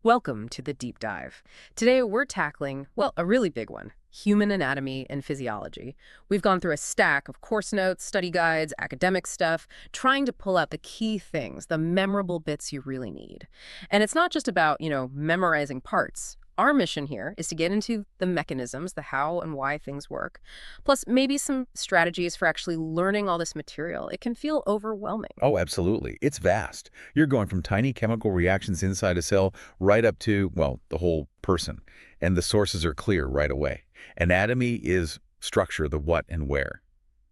Welcome to the deep dive. Today we're tackling, well, a really big one, human anatomy and physiology. We've gone through a stack of course notes, study guides, academic stuff, trying to pull out the key things, the memorable bits you really need. And it's not just about, memorizing parts. Our mission here is to get into the mechanisms, the how and why things work, plus maybe some strategies for actually learning all this material. It can feel overwhelming. Oh, absolutely. It's vast. You're going from tiny chemical reactions inside a cell right up to, well, the whole person. And the sources are clear right away. Anatomy is structure, the what and where.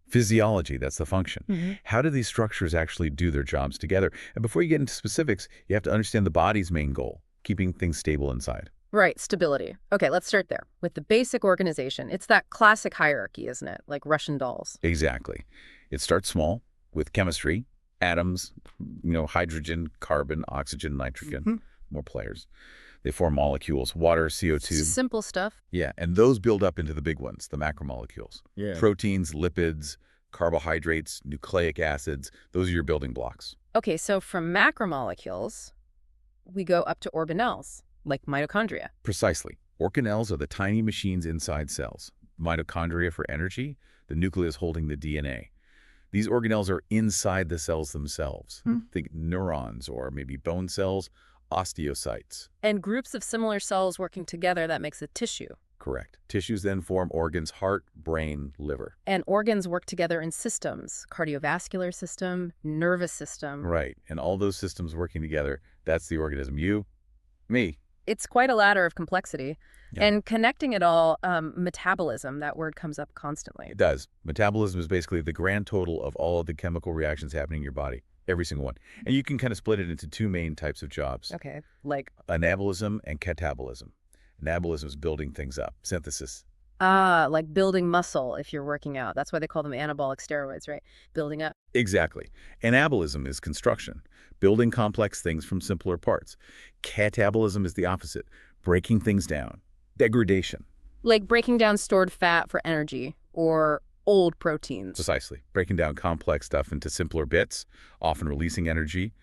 Physiology, that's the function. How do these structures actually do their jobs together? And before you get into specifics, you have to understand the body's main goal, keeping things stable inside. Right, stability. Okay, let's start there. With the basic organization, it's that classic hierarchy, isn't it? Like Russian dolls. Exactly. It starts small with chemistry, atoms, hydrogen, carbon, oxygen, nitrogen, more players. They form molecules, water, CO2. Simple stuff. Yeah, and those build up into the big ones, the macromolecules. Yeah. Proteins, lipids, carbohydrates, nucleic acids, those are your building blocks. Okay, so from macromolecules, we go up to organelles, like mitochondria. Precisely. Organelles are the tiny machines inside cells. Mitochondria for energy, the nucleus holding the DNA. These organelles are inside the cells themselves. Think neurons or maybe bone cells, osteocytes. And groups of similar cells working together, that makes a tissue. Correct. Tissues then form organs, heart, brain, liver. And organs work together in systems, cardiovascular system, nervous system. Right. And all those systems working together, that's the organism. You, me. It's quite a ladder of complexity. Yeah. And connecting it all, metabolism, that word comes up constantly. It does. Metabolism is basically the grand total of all of the chemical reactions happening in your body, every single one. And you can kind of split it into two main types of jobs. Okay, like, Anabolism and catabolism. Anabolism is building things up, synthesis. like building muscle if you're working out. That's why they call them anabolic steroids, right? Building up. Exactly. Anabolism is construction, building complex things from simpler parts. Catabolism is the opposite, breaking things down, degradation. Like breaking down stored fat for energy or old proteins. Precisely. Breaking down complex stuff into simpler bits, often releasing energy,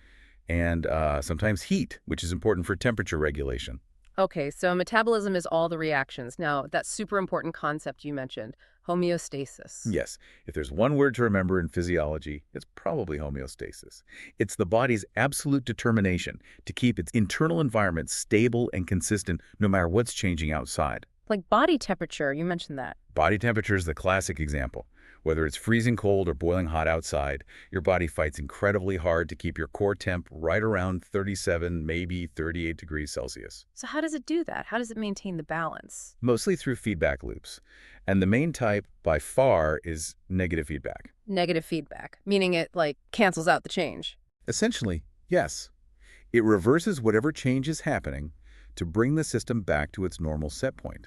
and sometimes heat, which is important for temperature regulation. Okay, so metabolism is all the reactions. Now, that super important concept you mentioned, homeostasis. Yes, if there's one word to remember in physiology, it's probably homeostasis. It's the body's absolute determination to keep its internal environment stable and consistent no matter what's changing outside. Like body temperature, you mentioned that. Body temperature is the classic example. Whether it's freezing cold or boiling hot outside, your body fights incredibly hard to keep your core temp right around 37, maybe 38 degrees Celsius. So how does it do that? How does it maintain the balance? Mostly through feedback loops. And the main type, by far, is negative feedback. Negative feedback, meaning it, like, cancels out the change. Essentially, yes. It reverses whatever change is happening to bring the system back to its normal set point.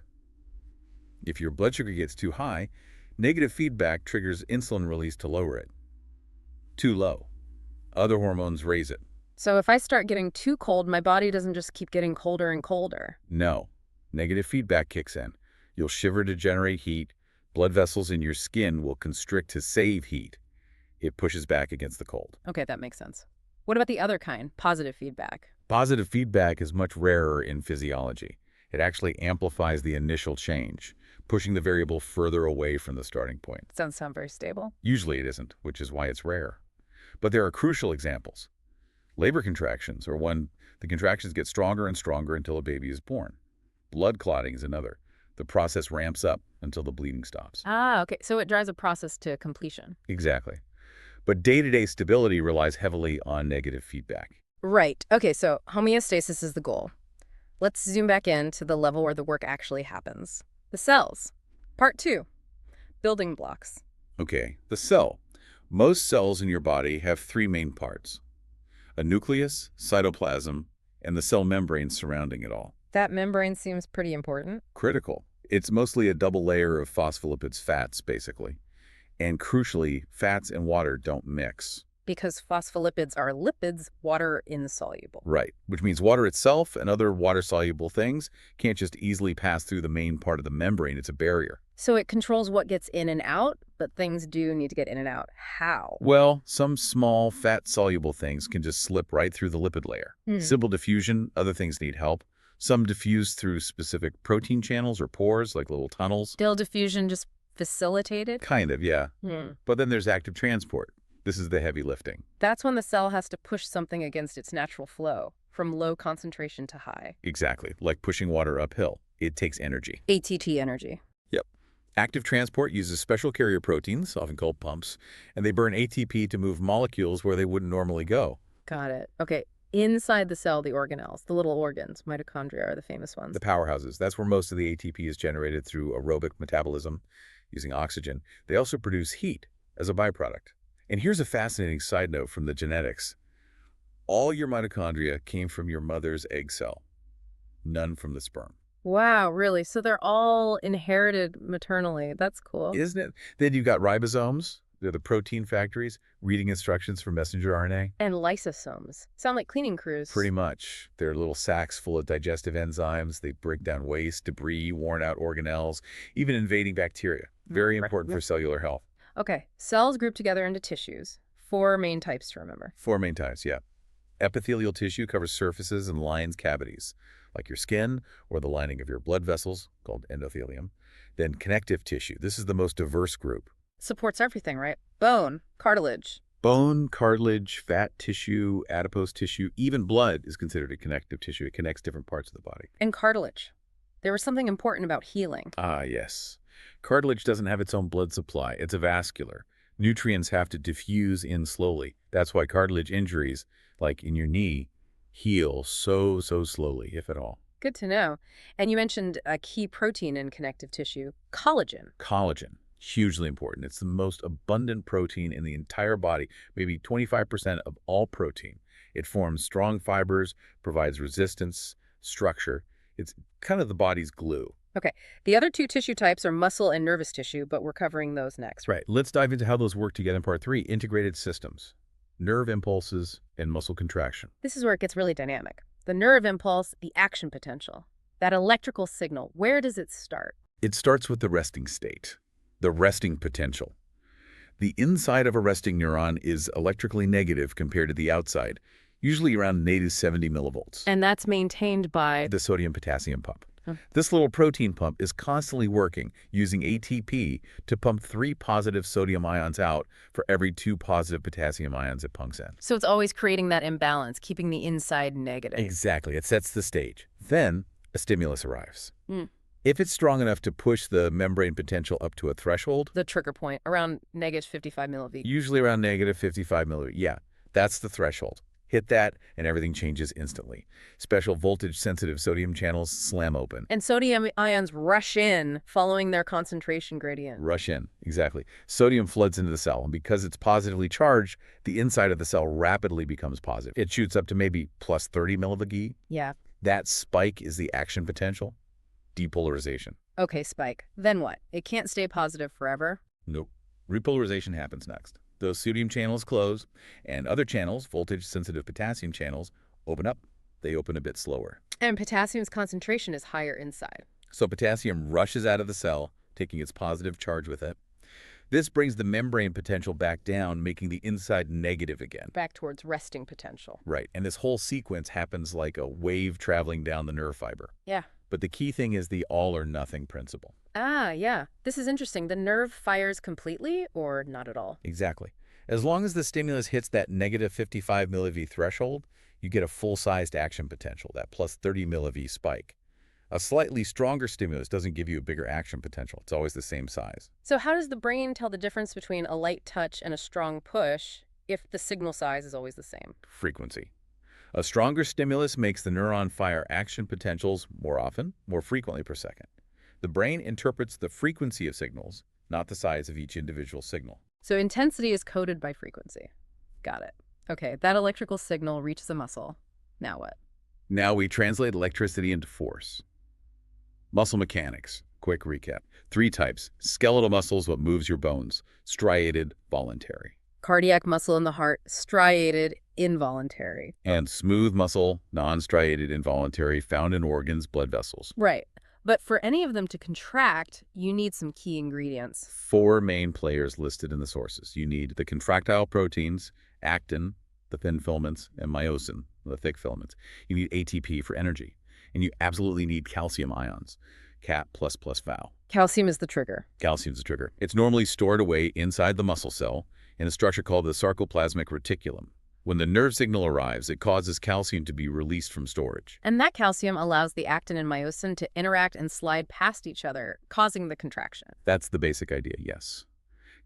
If your blood sugar gets too high, negative feedback triggers insulin release to lower it. Too low. Other hormones raise it. So if I start getting too cold, my body doesn't just keep getting colder and colder. No. Negative feedback kicks in. You'll shiver to generate heat. Blood vessels in your skin will constrict to save heat. It pushes back against the cold. Okay, that makes sense. What about the other kind, positive feedback? Positive feedback is much rarer in physiology. It actually amplifies the initial change, pushing the variable further away from the starting point. Doesn't sound very stable. Usually it isn't, which is why it's rare. But there are crucial examples. Labor contractions are when the contractions get stronger and stronger until a baby is born. Blood clotting is another. The process ramps up until the bleeding stops. Ah, okay. So it drives a process to completion. Exactly. But day-to-day stability relies heavily on negative feedback. Right. Okay, so homeostasis is the goal. Let's zoom back in to the level where the work actually happens. The cells. Part 2. Building blocks. Okay, the cell. Most cells in your body have three main parts: a nucleus, cytoplasm, and the cell membrane surrounding it all. That membrane seems pretty important. Critical. It's mostly a double layer of phospholipids, fats, basically. And crucially, fats and water don't mix. Because phospholipids are lipids, water insoluble. Right, which means water itself and other water-soluble things can't just easily pass through the main part of the membrane. It's a barrier. So it controls what gets in and out, but things do need to get in and out. How? Well, some small fat-soluble things can just slip right through the lipid layer. Simple diffusion, other things need help. Some diffuse through specific protein channels or pores, like little tunnels. Still diffusion just facilitated? Kind of, yeah. Hmm. But then there's active transport. This is the heavy lifting. That's when the cell has to push something against its natural flow, from low concentration to high. Exactly, like pushing water uphill. It takes energy. ATT energy. Yep. Active transport uses special carrier proteins, often called pumps, and they burn ATP to move molecules where they wouldn't normally go. Got it. Okay. Inside the cell, the organelles, the little organs, mitochondria are the famous ones. The powerhouses, that's where most of the ATP is generated through aerobic metabolism using oxygen. They also produce heat as a byproduct. And here's a fascinating side note from the genetics. All your mitochondria came from your mother's egg cell, none from the sperm. Wow, really? So they're all inherited maternally. That's cool. Isn't it? Then you've got ribosomes. They're the protein factories, reading instructions from messenger RNA. And lysosomes. Sound like cleaning crews. Pretty much. They're little sacs full of digestive enzymes. They break down waste, debris, worn-out organelles, even invading bacteria. Very important for cellular health. Okay, cells group together into tissues. 4 main types to remember. 4 main types, yeah. Epithelial tissue covers surfaces and lines cavities, like your skin or the lining of your blood vessels, called endothelium. Then connective tissue. This is the most diverse group. Supports everything, right? Bone, cartilage. Bone, cartilage, fat tissue, adipose tissue, even blood is considered a connective tissue. It connects different parts of the body. And cartilage. There was something important about healing. Ah, yes. Cartilage doesn't have its own blood supply. It's avascular. Nutrients have to diffuse in slowly. That's why cartilage injuries, like in your knee, heal so slowly, if at all. Good to know. And you mentioned a key protein in connective tissue, collagen. Collagen, hugely important. It's the most abundant protein in the entire body, maybe 25% of all protein. It forms strong fibers, provides resistance, structure. It's kind of the body's glue. Okay, the other 2 tissue types are muscle and nervous tissue, but we're covering those next. Right. Let's dive into how those work together in part 3, integrated systems, nerve impulses, and muscle contraction. This is where it gets really dynamic. The nerve impulse, the action potential, that electrical signal, where does it start? It starts with the resting state, the resting potential. The inside of a resting neuron is electrically negative compared to the outside, usually around -70 millivolts. And that's maintained by The sodium-potassium pump. This little protein pump is constantly working, using ATP to pump 3 positive sodium ions out for every 2 positive potassium ions it pumps in. So it's always creating that imbalance, keeping the inside negative. Exactly. It sets the stage. Then a stimulus arrives. Mm. If it's strong enough to push the membrane potential up to a threshold, The trigger point, around -55 milliV. usually around -55 millivolts, yeah, that's the threshold. Hit that, and everything changes instantly. Special voltage-sensitive sodium channels slam open. And sodium ions rush in, following their concentration gradient. Rush in, exactly. Sodium floods into the cell, and because it's positively charged, the inside of the cell rapidly becomes positive. It shoots up to maybe +30 milliV. Yeah. That spike is the action potential, depolarization. Okay, spike. Then what? It can't stay positive forever? Nope. Repolarization happens next. Those sodium channels close, and other channels, voltage-sensitive potassium channels, open up. They open a bit slower. And potassium's concentration is higher inside. So potassium rushes out of the cell, taking its positive charge with it. This brings the membrane potential back down, making the inside negative again. Back towards resting potential. Right, and this whole sequence happens like a wave traveling down the nerve fiber. Yeah. But the key thing is the all-or-nothing principle. Ah, yeah. This is interesting. The nerve fires completely or not at all? Exactly. As long as the stimulus hits that -55 milliV threshold, you get a full-sized action potential, that +30 milliV spike. A slightly stronger stimulus doesn't give you a bigger action potential. It's always the same size. So how does the brain tell the difference between a light touch and a strong push if the signal size is always the same? Frequency. A stronger stimulus makes the neuron fire action potentials more often, more frequently per second. The brain interprets the frequency of signals, not the size of each individual signal. So intensity is coded by frequency. Got it. Okay, that electrical signal reaches a muscle. Now what? Now we translate electricity into force. Muscle mechanics. Quick recap. 3 types. Skeletal muscle is what moves your bones. Striated, voluntary. Cardiac muscle in the heart, striated, involuntary. And smooth muscle, non-striated, involuntary, found in organs, blood vessels. Right. But for any of them to contract, you need some key ingredients. 4 main players listed in the sources. You need the contractile proteins, actin, the thin filaments, and myosin, the thick filaments. You need ATP for energy. And you absolutely need calcium ions, Cat++ Val. Calcium is the trigger. Calcium's the trigger. It's normally stored away inside the muscle cell in a structure called the sarcoplasmic reticulum. When the nerve signal arrives, it causes calcium to be released from storage. And that calcium allows the actin and myosin to interact and slide past each other, causing the contraction. That's the basic idea, yes.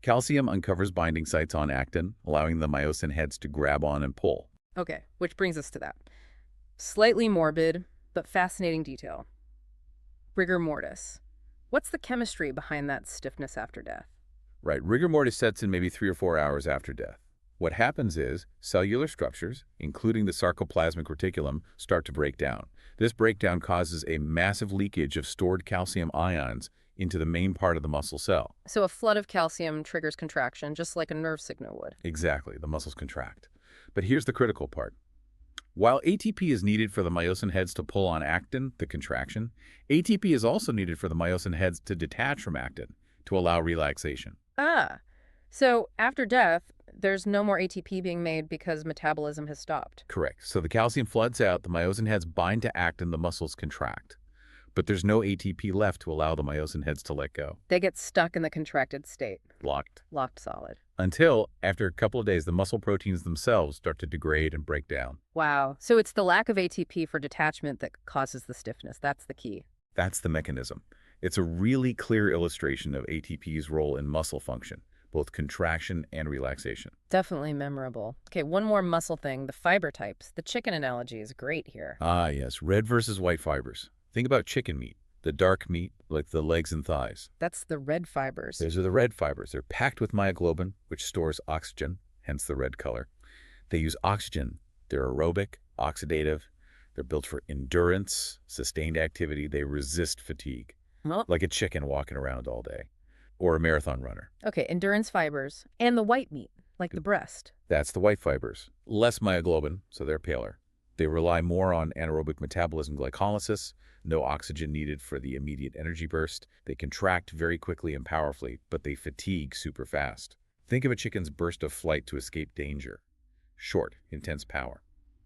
Calcium uncovers binding sites on actin, allowing the myosin heads to grab on and pull. Okay, which brings us to that. Slightly morbid, but fascinating detail. Rigor mortis. What's the chemistry behind that stiffness after death? Right, rigor mortis sets in maybe 3 or 4 hours after death. What happens is cellular structures, including the sarcoplasmic reticulum, start to break down. This breakdown causes a massive leakage of stored calcium ions into the main part of the muscle cell. So a flood of calcium triggers contraction, just like a nerve signal would. Exactly, the muscles contract. But here's the critical part. While ATP is needed for the myosin heads to pull on actin, the contraction, ATP is also needed for the myosin heads to detach from actin, to allow relaxation. So after death, there's no more ATP being made because metabolism has stopped. Correct. So the calcium floods out, the myosin heads bind to actin, the muscles contract. But there's no ATP left to allow the myosin heads to let go. They get stuck in the contracted state. Locked. Locked solid. Until, after a couple of days, the muscle proteins themselves start to degrade and break down. Wow. So it's the lack of ATP for detachment that causes the stiffness. That's the key. That's the mechanism. It's a really clear illustration of ATP's role in muscle function, both contraction and relaxation. Definitely memorable. Okay, one more muscle thing, the fiber types. The chicken analogy is great here. Ah, yes, red versus white fibers. Think about chicken meat, the dark meat, like the legs and thighs. That's the red fibers. Those are the red fibers. They're packed with myoglobin, which stores oxygen, hence the red color. They use oxygen. They're aerobic, oxidative. They're built for endurance, sustained activity. They resist fatigue, like a chicken walking around all day, or a marathon runner. Okay, endurance fibers. And the white meat, like the breast. That's the white fibers. Less myoglobin, so they're paler. They rely more on anaerobic metabolism glycolysis, no oxygen needed for the immediate energy burst. They contract very quickly and powerfully, but they fatigue super fast. Think of a chicken's burst of flight to escape danger. Short, intense power.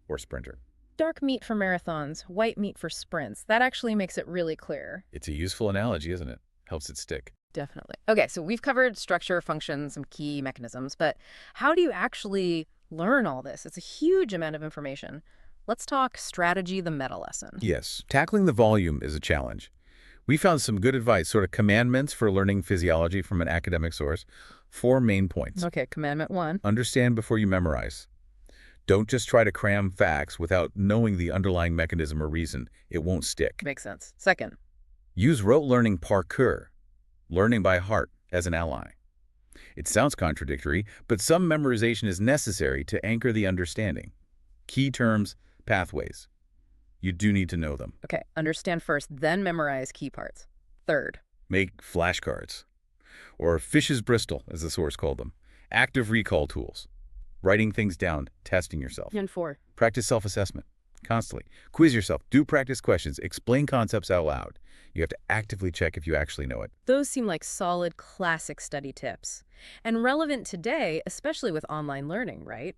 Or sprinter. Dark meat for marathons, white meat for sprints. That actually makes it really clear. It's a useful analogy, isn't it? Helps it stick. Definitely. Okay, so we've covered structure, function, some key mechanisms, but how do you actually learn all this? It's a huge amount of information. Let's talk strategy, the meta lesson. Yes, tackling the volume is a challenge. We found some good advice, sort of commandments for learning physiology from an academic source. 4 main points. Okay, commandment 1. Understand before you memorize. Don't just try to cram facts without knowing the underlying mechanism or reason. It won't stick. Makes sense. 2nd. Use rote learning parkour, learning by heart, as an ally. It sounds contradictory, but some memorization is necessary to anchor the understanding. Key terms, pathways. You do need to know them. Okay, understand first, then memorize key parts. 3rd. Make flashcards, or Fish's Bristol, as the source called them. Active recall tools. Writing things down, testing yourself. And 4. Practice self-assessment, constantly. Quiz yourself, do practice questions, explain concepts out loud. You have to actively check if you actually know it. Those seem like solid, classic study tips. And relevant today, especially with online learning, right?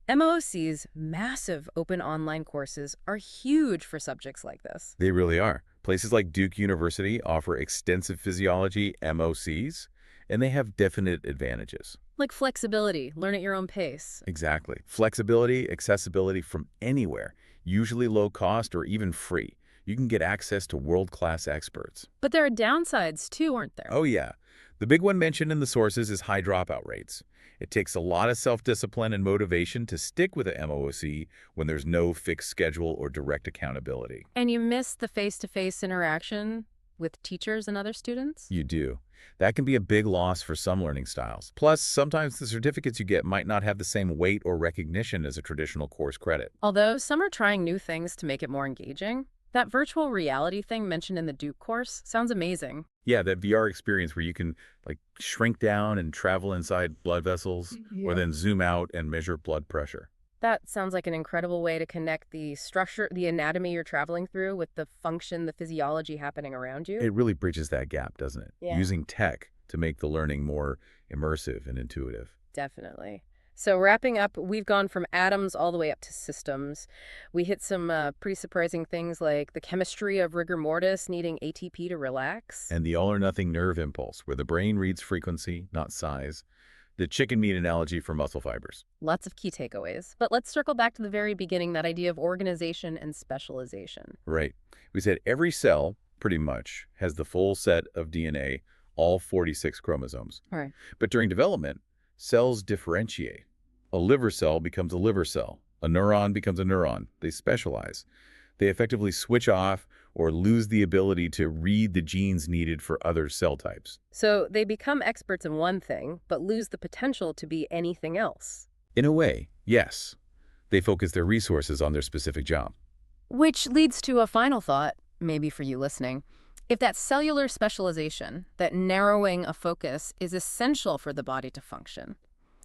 MOOC's massive open online courses are huge for subjects like this. They really are. Places like Duke University offer extensive physiology MOCs, and they have definite advantages. Like flexibility, learn at your own pace. Exactly. Flexibility, accessibility from anywhere, usually low cost or even free. You can get access to world-class experts. But there are downsides too, aren't there? Oh yeah. The big one mentioned in the sources is high dropout rates. It takes a lot of self-discipline and motivation to stick with a MOOC when there's no fixed schedule or direct accountability. And you miss the face-to-face interaction with teachers and other students? You do. That can be a big loss for some learning styles. Plus, sometimes the certificates you get might not have the same weight or recognition as a traditional course credit. Although some are trying new things to make it more engaging. That virtual reality thing mentioned in the Duke course sounds amazing. Yeah, that VR experience where you can like shrink down and travel inside blood vessels or then zoom out and measure blood pressure. That sounds like an incredible way to connect the structure, the anatomy you're traveling through with the function, the physiology happening around you. It really bridges that gap, doesn't it? Yeah. Using tech to make the learning more immersive and intuitive. Definitely. So wrapping up, we've gone from atoms all the way up to systems. We hit some pretty surprising things like the chemistry of rigor mortis needing ATP to relax. And the all-or-nothing nerve impulse, where the brain reads frequency, not size. The chicken meat analogy for muscle fibers. Lots of key takeaways. But let's circle back to the very beginning, that idea of organization and specialization. Right. We said every cell, pretty much, has the full set of DNA, all 46 chromosomes. All right. But during development, cells differentiate. A liver cell becomes a liver cell. A neuron becomes a neuron. They specialize. They effectively switch off or lose the ability to read the genes needed for other cell types. So they become experts in one thing, but lose the potential to be anything else. In a way, yes. They focus their resources on their specific job. Which leads to a final thought, maybe for you listening. If that cellular specialization, that narrowing a focus, is essential for the body to function,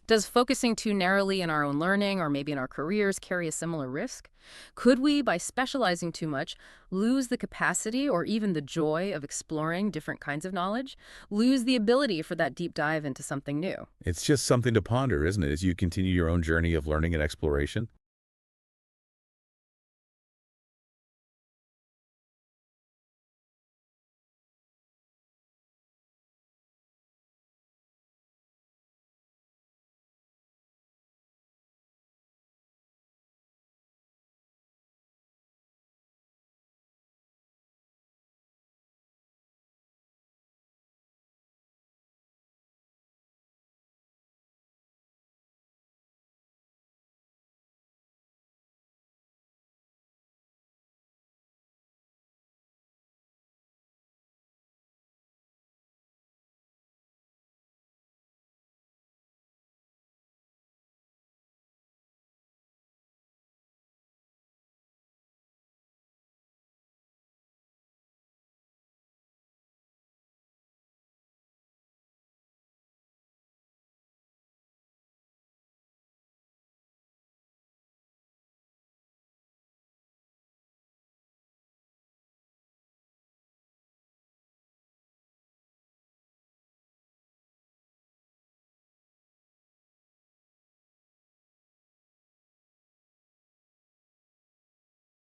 does focusing too narrowly in our own learning or maybe in our careers carry a similar risk? Could we, by specializing too much, lose the capacity or even the joy of exploring different kinds of knowledge? Lose the ability for that deep dive into something new? It's just something to ponder, isn't it, as you continue your own journey of learning and exploration?